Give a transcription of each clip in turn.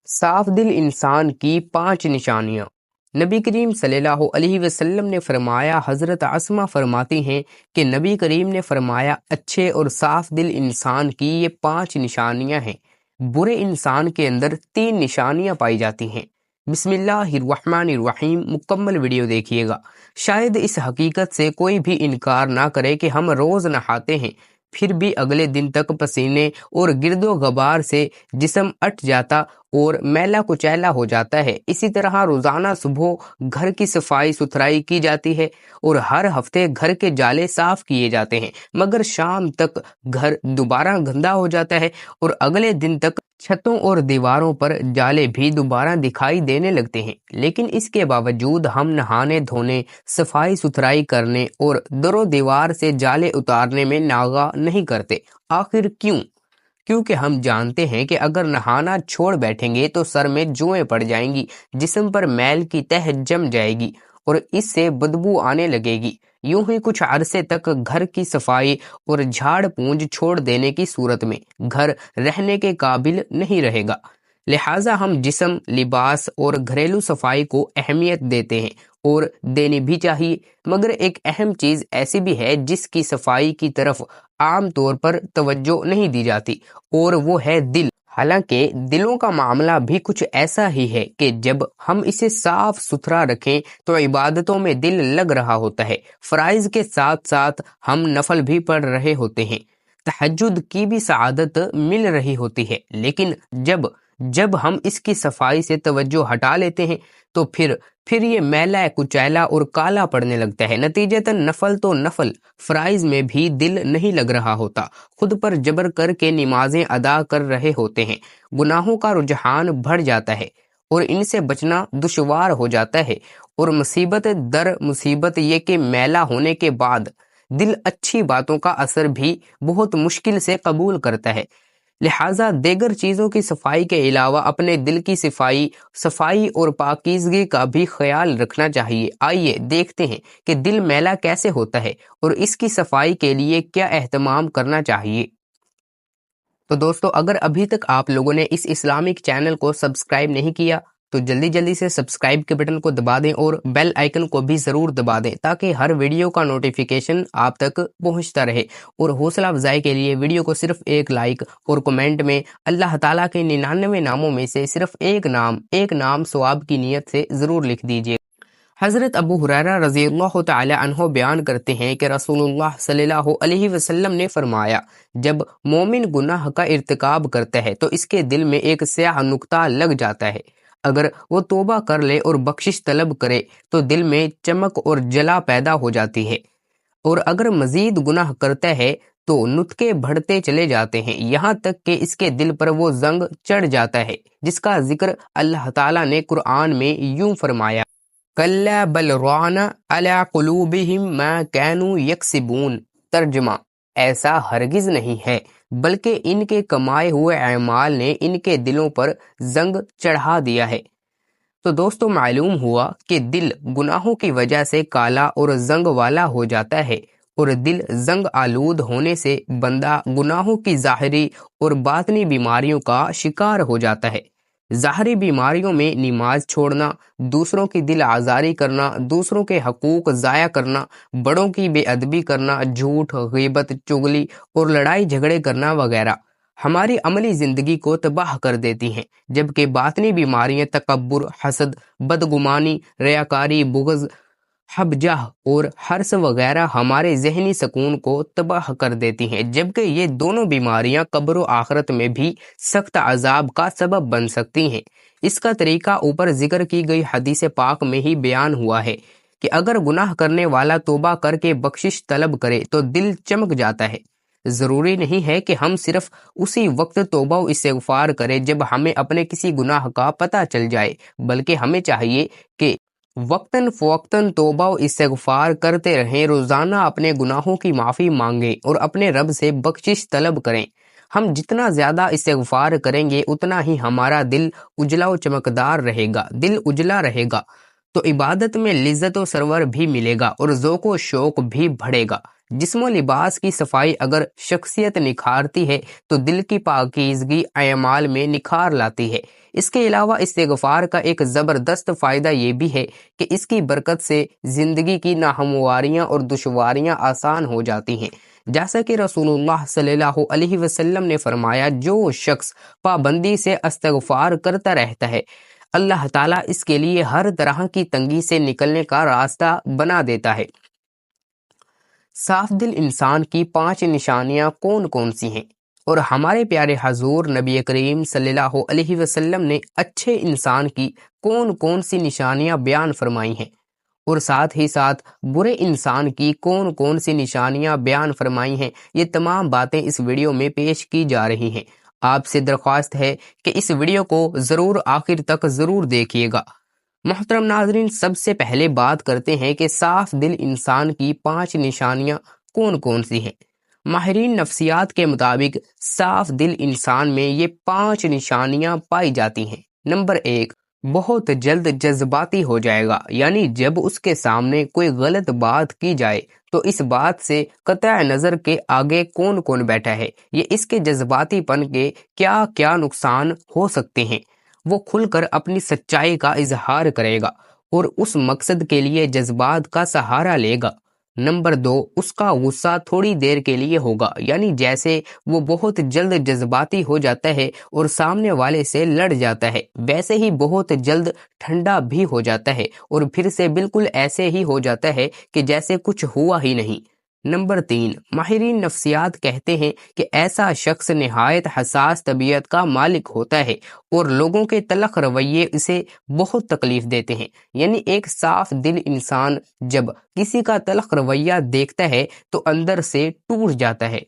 صاف دل انسان کی 5 نشانیاں۔ نبی کریم صلی اللہ علیہ وسلم نے فرمایا، حضرت عصمہ فرماتی ہیں کہ نبی کریم نے فرمایا اچھے اور صاف دل انسان کی یہ 5 نشانیاں ہیں۔ برے انسان کے اندر 3 نشانیاں پائی جاتی ہیں۔ بسم اللہ الرحمن الرحیم، مکمل ویڈیو دیکھیے گا۔ شاید اس حقیقت سے کوئی بھی انکار نہ کرے کہ ہم روز نہاتے ہیں، پھر بھی اگلے دن تک پسینے اور گرد و غبار سے جسم اٹھ جاتا اور میلا کچیلا ہو جاتا ہے۔ اسی طرح روزانہ صبح گھر کی صفائی ستھرائی کی جاتی ہے اور ہر ہفتے گھر کے جالے صاف کیے جاتے ہیں، مگر شام تک گھر دوبارہ گندا ہو جاتا ہے اور اگلے دن تک چھتوں اور دیواروں پر جالے بھی دوبارہ دکھائی دینے لگتے ہیں۔ لیکن اس کے باوجود ہم نہانے دھونے، صفائی ستھرائی کرنے اور در و دیوار سے جالے اتارنے میں ناغہ نہیں کرتے۔ آخر کیوں؟ کیونکہ ہم جانتے ہیں کہ اگر نہانا چھوڑ بیٹھیں گے تو سر میں جوئیں پڑ جائیں گی، جسم پر میل کی تہ جم جائے گی اور اس سے بدبو آنے لگے گی۔ یوں ہی کچھ عرصے تک گھر کی صفائی اور جھاڑ پونجھ چھوڑ دینے کی صورت میں گھر رہنے کے قابل نہیں رہے گا۔ لہٰذا ہم جسم، لباس اور گھریلو صفائی کو اہمیت دیتے ہیں اور دینی بھی چاہیے، مگر ایک اہم چیز ایسی بھی ہے جس کی صفائی کی طرف عام طور پر توجہ نہیں دی جاتی، اور وہ ہے دل۔ حالانکہ دلوں کا معاملہ بھی کچھ ایسا ہی ہے کہ جب ہم اسے صاف ستھرا رکھیں تو عبادتوں میں دل لگ رہا ہوتا ہے، فرائض کے ساتھ ساتھ ہم نفل بھی پڑھ رہے ہوتے ہیں، تہجد کی بھی سعادت مل رہی ہوتی ہے۔ لیکن جب ہم اس کی صفائی سے توجہ ہٹا لیتے ہیں تو پھر یہ میلا کچیلا اور کالا پڑنے لگتا ہے۔ نتیجتاً نفل تو نفل، فرائض میں بھی دل نہیں لگ رہا ہوتا، خود پر جبر کر کے نمازیں ادا کر رہے ہوتے ہیں، گناہوں کا رجحان بڑھ جاتا ہے اور ان سے بچنا دشوار ہو جاتا ہے، اور مصیبت در مصیبت یہ کہ میلا ہونے کے بعد دل اچھی باتوں کا اثر بھی بہت مشکل سے قبول کرتا ہے۔ لہٰذا دیگر چیزوں کی صفائی کے علاوہ اپنے دل کی صفائی اور پاکیزگی کا بھی خیال رکھنا چاہیے۔ آئیے دیکھتے ہیں کہ دل میلا کیسے ہوتا ہے اور اس کی صفائی کے لیے کیا اہتمام کرنا چاہیے۔ تو دوستو، اگر ابھی تک آپ لوگوں نے اس اسلامک چینل کو سبسکرائب نہیں کیا تو جلدی سے سبسکرائب کے بٹن کو دبا دیں اور بیل آئیکن کو بھی ضرور دبا دیں تاکہ ہر ویڈیو کا نوٹیفیکیشن آپ تک پہنچتا رہے۔ اور حوصلہ افزائی کے لیے ویڈیو کو صرف ایک لائک اور کمنٹ میں اللہ تعالیٰ کے 99 ناموں میں سے صرف ایک نام ثواب کی نیت سے ضرور لکھ دیجیے۔ حضرت ابو ہریرہ رضی اللہ تعالی عنہ بیان کرتے ہیں کہ رسول اللہ صلی اللہ علیہ وسلم نے فرمایا، جب مومن گناہ کا ارتکاب کرتا ہے تو اس کے دل میں ایک سیاہ نقطہ لگ جاتا ہے۔ اگر وہ توبہ کر لے اور بخشش طلب کرے تو دل میں چمک اور جلا پیدا ہو جاتی ہے، اور اگر مزید گناہ کرتا ہے تو نطقے بڑھتے چلے جاتے ہیں، یہاں تک کہ اس کے دل پر وہ زنگ چڑھ جاتا ہے، جس کا ذکر اللہ تعالیٰ نے قرآن میں یوں فرمایا، کَلَّا بَلْ رَانَ عَلَىٰ قُلُوبِهِمْ مَا كَانُوا يَكْسِبُونَ۔ ترجمہ: ایسا ہرگز نہیں ہے، بلکہ ان کے کمائے ہوئے اعمال نے ان کے دلوں پر زنگ چڑھا دیا ہے۔ تو دوستو، معلوم ہوا کہ دل گناہوں کی وجہ سے کالا اور زنگ والا ہو جاتا ہے، اور دل زنگ آلود ہونے سے بندہ گناہوں کی ظاہری اور باطنی بیماریوں کا شکار ہو جاتا ہے۔ ظاہری بیماریوں میں نماز چھوڑنا، دوسروں کی دل آزاری کرنا، دوسروں کے حقوق ضائع کرنا، بڑوں کی بے ادبی کرنا، جھوٹ، غیبت، چغلی اور لڑائی جھگڑے کرنا وغیرہ ہماری عملی زندگی کو تباہ کر دیتی ہیں، جبکہ باطنی بیماریاں تکبر، حسد، بدگمانی، ریاکاری، بغض، حب جہ اور حرص وغیرہ ہمارے ذہنی سکون کو تباہ کر دیتی ہیں، جبکہ یہ دونوں بیماریاں قبر و آخرت میں بھی سخت عذاب کا سبب بن سکتی ہیں۔ اس کا طریقہ اوپر ذکر کی گئی حدیث پاک میں ہی بیان ہوا ہے کہ اگر گناہ کرنے والا توبہ کر کے بخشش طلب کرے تو دل چمک جاتا ہے۔ ضروری نہیں ہے کہ ہم صرف اسی وقت توبہ و استغفار کریں جب ہمیں اپنے کسی گناہ کا پتہ چل جائے، بلکہ ہمیں چاہیے کہ وقتاً فوقتاً توبہ و استغفار کرتے رہیں، روزانہ اپنے گناہوں کی معافی مانگیں اور اپنے رب سے بخشش طلب کریں۔ ہم جتنا زیادہ استغفار کریں گے اتنا ہی ہمارا دل اجلا و چمکدار رہے گا۔ دل اجلا رہے گا تو عبادت میں لذت و سرور بھی ملے گا اور ذوق و شوق بھی بڑھے گا۔ جسم و لباس کی صفائی اگر شخصیت نکھارتی ہے تو دل کی پاکیزگی اعمال میں نکھار لاتی ہے۔ اس کے علاوہ استغفار کا ایک زبردست فائدہ یہ بھی ہے کہ اس کی برکت سے زندگی کی ناہمواریاں اور دشواریاں آسان ہو جاتی ہیں، جیسا کہ رسول اللہ صلی اللہ علیہ وسلم نے فرمایا، جو شخص پابندی سے استغفار کرتا رہتا ہے اللہ تعالیٰ اس کے لیے ہر طرح کی تنگی سے نکلنے کا راستہ بنا دیتا ہے۔ صاف دل انسان کی 5 نشانیاں کون کون سی ہیں؟ اور ہمارے پیارے حضور نبی کریم صلی اللہ علیہ وسلم نے اچھے انسان کی کون کون سی نشانیاں بیان فرمائی ہیں، اور ساتھ ہی ساتھ برے انسان کی کون کون سی نشانیاں بیان فرمائی ہیں، یہ تمام باتیں اس ویڈیو میں پیش کی جا رہی ہیں۔ آپ سے درخواست ہے کہ اس ویڈیو کو ضرور آخر تک ضرور دیکھیے گا۔ محترم ناظرین، سب سے پہلے بات کرتے ہیں کہ صاف دل انسان کی 5 نشانیاں کون کون سی ہیں۔ ماہرین نفسیات کے مطابق صاف دل انسان میں یہ 5 نشانیاں پائی جاتی ہیں۔ نمبر 1، بہت جلد جذباتی ہو جائے گا، یعنی جب اس کے سامنے کوئی غلط بات کی جائے تو اس بات سے قطع نظر کے آگے کون کون بیٹھا ہے، یہ اس کے جذباتی پن کے کیا کیا نقصان ہو سکتے ہیں، وہ کھل کر اپنی سچائی کا اظہار کرے گا اور اس مقصد کے لیے جذبات کا سہارا لے گا۔ نمبر 2، اس کا غصہ تھوڑی دیر کے لیے ہوگا، یعنی جیسے وہ بہت جلد جذباتی ہو جاتا ہے اور سامنے والے سے لڑ جاتا ہے، ویسے ہی بہت جلد ٹھنڈا بھی ہو جاتا ہے اور پھر سے بالکل ایسے ہی ہو جاتا ہے کہ جیسے کچھ ہوا ہی نہیں۔ نمبر 3، ماہرین نفسیات کہتے ہیں کہ ایسا شخص نہایت حساس طبیعت کا مالک ہوتا ہے اور لوگوں کے تلخ رویے اسے بہت تکلیف دیتے ہیں، یعنی ایک صاف دل انسان جب کسی کا تلخ رویہ دیکھتا ہے تو اندر سے ٹوٹ جاتا ہے۔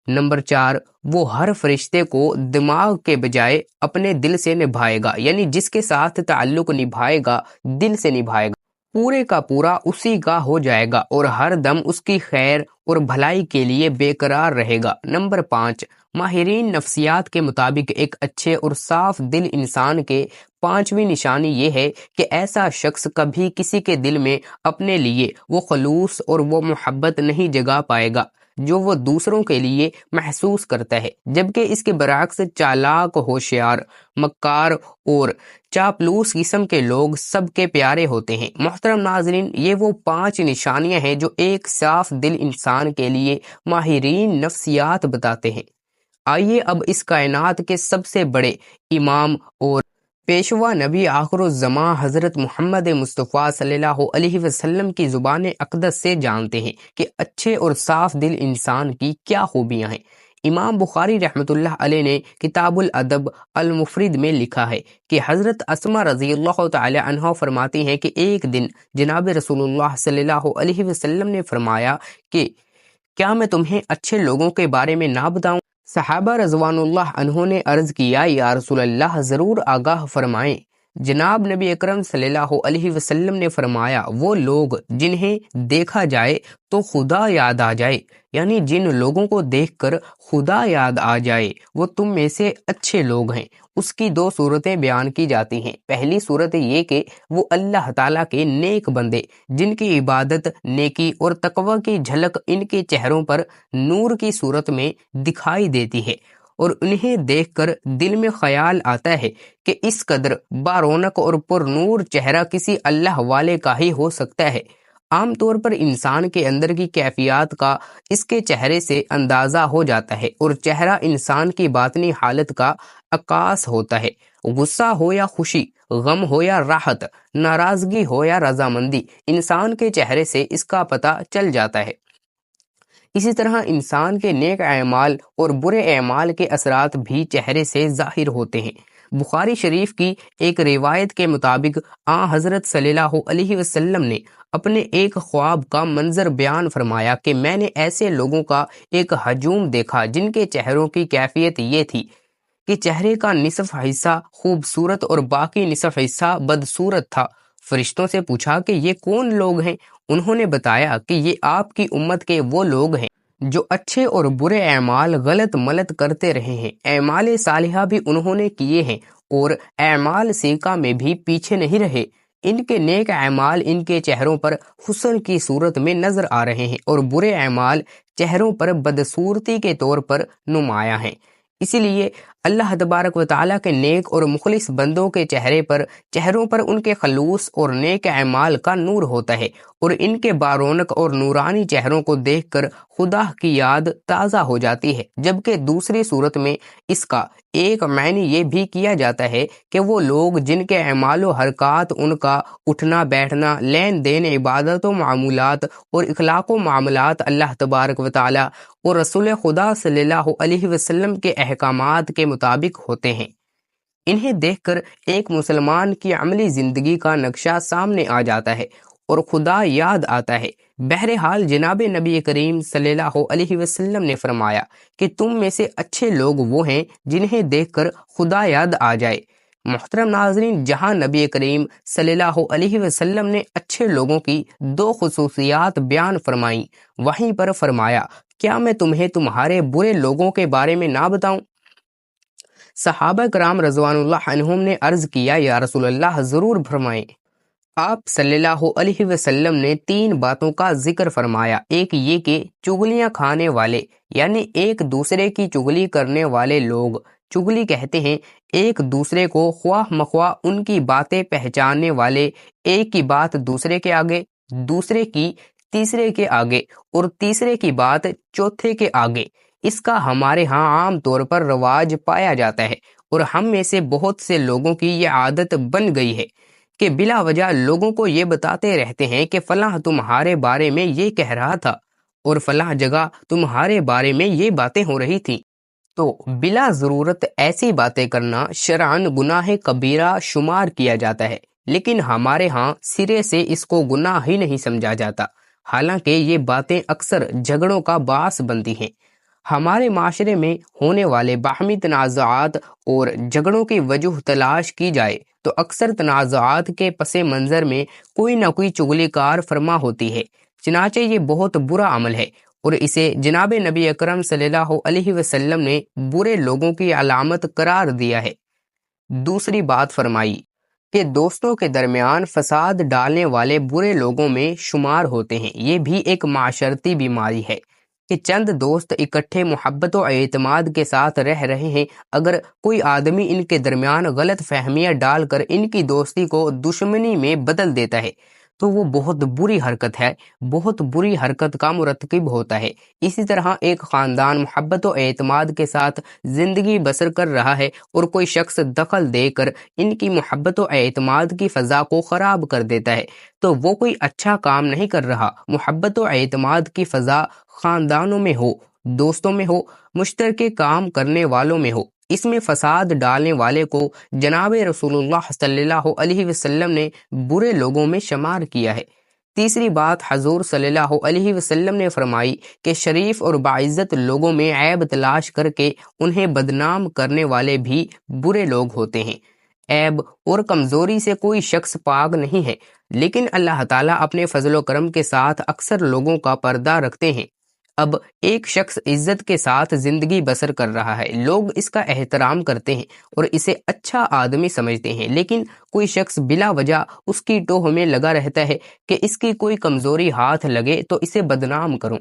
نمبر 4، وہ ہر فرشتے کو دماغ کے بجائے اپنے دل سے نبھائے گا، یعنی جس کے ساتھ تعلق نبھائے گا دل سے نبھائے گا، پورے کا پورا اسی کا ہو جائے گا اور ہر دم اس کی خیر اور بھلائی کے لیے بے قرار رہے گا۔ نمبر 5، ماہرین نفسیات کے مطابق ایک اچھے اور صاف دل انسان کے 5ویں نشانی یہ ہے کہ ایسا شخص کبھی کسی کے دل میں اپنے لیے وہ خلوص اور وہ محبت نہیں جگا پائے گا جو وہ دوسروں کے لیے محسوس کرتا ہے، جبکہ اس کے برعکس چالاک، ہوشیار، مکار اور چاپلوس قسم کے لوگ سب کے پیارے ہوتے ہیں۔ محترم ناظرین، یہ وہ 5 نشانیاں ہیں جو ایک صاف دل انسان کے لیے ماہرین نفسیات بتاتے ہیں۔ آئیے اب اس کائنات کے سب سے بڑے امام اور پیشوا نبی آخر الزماں حضرت محمد مصطفیٰ صلی اللہ علیہ وسلم کی زبان اقدس سے جانتے ہیں کہ اچھے اور صاف دل انسان کی کیا خوبیاں ہیں۔ امام بخاری رحمۃ اللہ علیہ نے کتاب الادب المفرد میں لکھا ہے کہ حضرت اسما رضی اللہ تعالی عنہ فرماتی ہیں کہ ایک دن جناب رسول اللہ صلی اللہ علیہ وسلم نے فرمایا کہ کیا میں تمہیں اچھے لوگوں کے بارے میں نہ بتاؤں؟ صحابہ رضوان اللہ عنہ نے عرض کیا، یا رسول اللہ ضرور آگاہ فرمائیں۔ جناب نبی اکرم صلی اللہ علیہ وسلم نے فرمایا، وہ لوگ جنہیں دیکھا جائے تو خدا یاد آ جائے، یعنی جن لوگوں کو دیکھ کر خدا یاد آ جائے وہ تم میں سے اچھے لوگ ہیں۔ اس کی 2 صورتیں بیان کی جاتی ہیں۔ پہلی صورت یہ کہ وہ اللہ تعالیٰ کے نیک بندے جن کی عبادت، نیکی اور تقوی کی جھلک ان کے چہروں پر نور کی صورت میں دکھائی دیتی ہے، اور انہیں دیکھ کر دل میں خیال آتا ہے کہ اس قدر بارونق اور پر نور چہرہ کسی اللہ والے کا ہی ہو سکتا ہے۔ عام طور پر انسان کے اندر کی کیفیات کا اس کے چہرے سے اندازہ ہو جاتا ہے، اور چہرہ انسان کی باطنی حالت کا عکاس ہوتا ہے۔ غصہ ہو یا خوشی، غم ہو یا راحت، ناراضگی ہو یا رضامندی، انسان کے چہرے سے اس کا پتہ چل جاتا ہے۔ اسی طرح انسان کے نیک اعمال اور برے اعمال کے اثرات بھی چہرے سے ظاہر ہوتے ہیں۔ بخاری شریف کی ایک روایت کے مطابق حضرت صلی اللہ علیہ وسلم نے اپنے ایک خواب کا منظر بیان فرمایا کہ میں نے ایسے لوگوں کا ایک ہجوم دیکھا جن کے چہروں کی کیفیت یہ تھی کہ چہرے کا نصف حصہ خوبصورت اور باقی نصف حصہ بدصورت تھا۔ فرشتوں سے پوچھا کہ یہ کون لوگ ہیں؟ انہوں نے بتایا کہ یہ آپ کی امت کے وہ لوگ ہیں جو اچھے اور برے اعمال غلط ملت کرتے رہے ہیں، اعمال صالحہ بھی انہوں نے کیے ہیں اور اعمال سیکہ میں بھی پیچھے نہیں رہے۔ ان کے نیک اعمال ان کے چہروں پر حسن کی صورت میں نظر آ رہے ہیں اور برے اعمال چہروں پر بدصورتی کے طور پر نمایاں ہیں۔ اسی لیے اللہ تبارک و تعالیٰ کے نیک اور مخلص بندوں کے چہروں پر ان کے خلوص اور نیک اعمال کا نور ہوتا ہے، اور ان کے بارونق اور نورانی چہروں کو دیکھ کر خدا کی یاد تازہ ہو جاتی ہے۔ جبکہ دوسری صورت میں اس کا ایک معنی یہ بھی کیا جاتا ہے کہ وہ لوگ جن کے اعمال و حرکات، ان کا اٹھنا بیٹھنا، لین دین، عبادت و معمولات اور اخلاق و معاملات اللہ تبارک و تعالیٰ اور رسول خدا صلی اللہ علیہ وسلم کے احکامات کے مطابق ہوتے ہیں۔ انہیں دیکھ کر ایک مسلمان کی عملی زندگی کا نقشہ سامنے آ جاتا ہے اور خدا یاد آتا ہے۔ بہرحال جناب نبی کریم صلی اللہ علیہ وسلم نے فرمایا کہ تم میں سے اچھے لوگ وہ ہیں جنہیں دیکھ کر خدا یاد آ جائے۔ محترم ناظرین، جہاں نبی کریم صلی اللہ علیہ وسلم نے اچھے لوگوں کی دو خصوصیات بیان فرمائیں، وہیں پر فرمایا، کیا میں تمہیں تمہارے برے لوگوں کے بارے میں نہ بتاؤں؟ صحابہ کرام رضوان اللہ عنہم نے عرض کیا، یا رسول اللہ ضرور فرمائیں۔ آپ صلی اللہ علیہ وسلم نے 3 باتوں کا ذکر فرمایا۔ ایک یہ کہ چغلیاں کھانے والے، یعنی ایک دوسرے کی چغلی کرنے والے لوگ، چغلی کہتے ہیں ایک دوسرے کو خواہ مخواہ ان کی باتیں پہچاننے والے، ایک کی بات دوسرے کے آگے، دوسرے کی تیسرے کے آگے اور تیسرے کی بات چوتھے کے آگے۔ اس کا ہمارے ہاں عام طور پر رواج پایا جاتا ہے، اور ہم میں سے بہت سے لوگوں کی یہ عادت بن گئی ہے کہ بلا وجہ لوگوں کو یہ بتاتے رہتے ہیں کہ فلاں تمہارے بارے میں یہ کہہ رہا تھا اور فلاں جگہ تمہارے بارے میں یہ باتیں ہو رہی تھیں۔ تو بلا ضرورت ایسی باتیں کرنا شرعاً گناہ کبیرہ شمار کیا جاتا ہے، لیکن ہمارے ہاں سرے سے اس کو گناہ ہی نہیں سمجھا جاتا، حالانکہ یہ باتیں اکثر جھگڑوں کا باعث بنتی ہیں۔ ہمارے معاشرے میں ہونے والے باہمی تنازعات اور جھگڑوں کی وجہ تلاش کی جائے تو اکثر تنازعات کے پس منظر میں کوئی نہ کوئی چغلی کار فرما ہوتی ہے، چنانچہ یہ بہت برا عمل ہے، اور اسے جناب نبی اکرم صلی اللہ علیہ وسلم نے برے لوگوں کی علامت قرار دیا ہے۔ دوسری بات فرمائی کہ دوستوں کے درمیان فساد ڈالنے والے برے لوگوں میں شمار ہوتے ہیں۔ یہ بھی ایک معاشرتی بیماری ہے کہ چند دوست اکٹھے محبت و اعتماد کے ساتھ رہ رہے ہیں، اگر کوئی آدمی ان کے درمیان غلط فہمیاں ڈال کر ان کی دوستی کو دشمنی میں بدل دیتا ہے تو وہ بہت بری حرکت ہے، بہت بری حرکت کا مرتکب ہوتا ہے۔ اسی طرح ایک خاندان محبت و اعتماد کے ساتھ زندگی بسر کر رہا ہے اور کوئی شخص دخل دے کر ان کی محبت و اعتماد کی فضا کو خراب کر دیتا ہے تو وہ کوئی اچھا کام نہیں کر رہا۔ محبت و اعتماد کی فضا خاندانوں میں ہو، دوستوں میں ہو، مشترکے کام کرنے والوں میں ہو، اس میں فساد ڈالنے والے کو جناب رسول اللہ صلی اللہ علیہ وسلم نے برے لوگوں میں شمار کیا ہے۔ تیسری بات حضور صلی اللہ علیہ وسلم نے فرمائی کہ شریف اور باعزت لوگوں میں عیب تلاش کر کے انہیں بدنام کرنے والے بھی برے لوگ ہوتے ہیں۔ عیب اور کمزوری سے کوئی شخص پاک نہیں ہے، لیکن اللہ تعالیٰ اپنے فضل و کرم کے ساتھ اکثر لوگوں کا پردہ رکھتے ہیں۔ اب ایک شخص عزت کے ساتھ زندگی بسر کر رہا ہے، لوگ اس کا احترام کرتے ہیں اور اسے اچھا آدمی سمجھتے ہیں، لیکن کوئی شخص بلا وجہ اس کی ٹوہ میں لگا رہتا ہے کہ اس کی کوئی کمزوری ہاتھ لگے تو اسے بدنام کروں،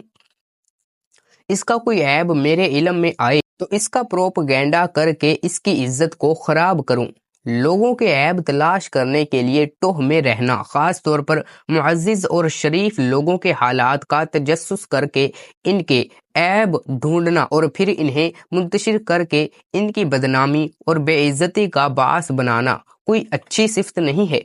اس کا کوئی عیب میرے علم میں آئے تو اس کا پروپیگنڈا کر کے اس کی عزت کو خراب کروں۔ لوگوں کے عیب تلاش کرنے کے لیے ٹوہ میں رہنا، خاص طور پر معزز اور شریف لوگوں کے حالات کا تجسس کر کے ان کے عیب ڈھونڈنا اور پھر انہیں منتشر کر کے ان کی بدنامی اور بے عزتی کا باعث بنانا کوئی اچھی صفت نہیں ہے۔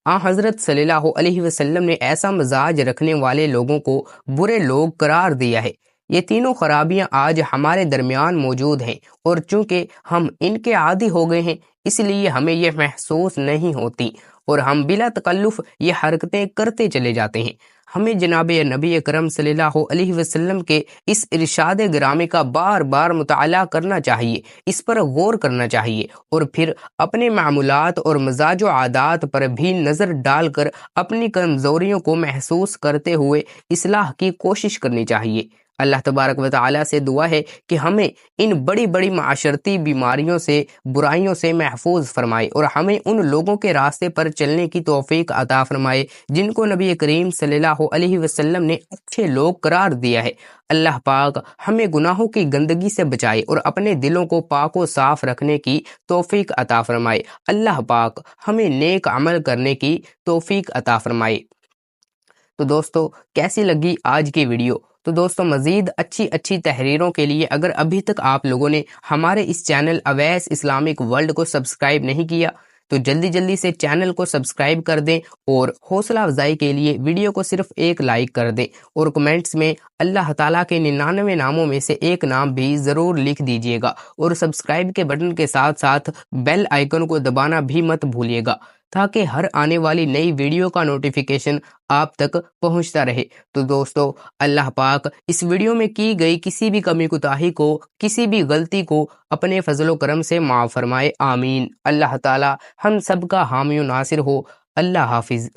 حضرت صلی اللہ علیہ وسلم نے ایسا مزاج رکھنے والے لوگوں کو برے لوگ قرار دیا ہے۔ یہ تینوں خرابیاں آج ہمارے درمیان موجود ہیں، اور چونکہ ہم ان کے عادی ہو گئے ہیں اس لیے ہمیں یہ محسوس نہیں ہوتی اور ہم بلا تکلف یہ حرکتیں کرتے چلے جاتے ہیں۔ ہمیں جناب نبی اکرم صلی اللہ علیہ وسلم کے اس ارشاد گرامی کا بار بار مطالعہ کرنا چاہیے، اس پر غور کرنا چاہیے، اور پھر اپنے معمولات اور مزاج و عادات پر بھی نظر ڈال کر اپنی کمزوریوں کو محسوس کرتے ہوئے اصلاح کی کوشش کرنی چاہیے۔ اللہ تبارک و تعالی سے دعا ہے کہ ہمیں ان بڑی بڑی معاشرتی بیماریوں سے، برائیوں سے محفوظ فرمائے اور ہمیں ان لوگوں کے راستے پر چلنے کی توفیق عطا فرمائے جن کو نبی کریم صلی اللہ علیہ وسلم نے اچھے لوگ قرار دیا ہے۔ اللہ پاک ہمیں گناہوں کی گندگی سے بچائے اور اپنے دلوں کو پاک و صاف رکھنے کی توفیق عطا فرمائے۔ اللہ پاک ہمیں نیک عمل کرنے کی توفیق عطا فرمائے۔ تو دوستو کیسی لگی آج کی ویڈیو؟ تو دوستو مزید اچھی تحریروں کے لیے اگر ابھی تک آپ لوگوں نے ہمارے اس چینل اویس اسلامک ورلڈ کو سبسکرائب نہیں کیا تو جلدی سے چینل کو سبسکرائب کر دیں، اور حوصلہ افزائی کے لیے ویڈیو کو صرف ایک لائک کر دیں، اور کمنٹس میں اللہ تعالیٰ کے 99 ناموں میں سے ایک نام بھی ضرور لکھ دیجئے گا، اور سبسکرائب کے بٹن کے ساتھ بیل آئیکن کو دبانا بھی مت بھولیے گا تاکہ ہر آنے والی نئی ویڈیو کا نوٹیفیکیشن آپ تک پہنچتا رہے۔ تو دوستو اللہ پاک اس ویڈیو میں کی گئی کسی بھی کمی کوتاہی کو، کسی بھی غلطی کو اپنے فضل و کرم سے معاف فرمائے، آمین۔ اللہ تعالی ہم سب کا حامی و ناصر ہو۔ اللہ حافظ۔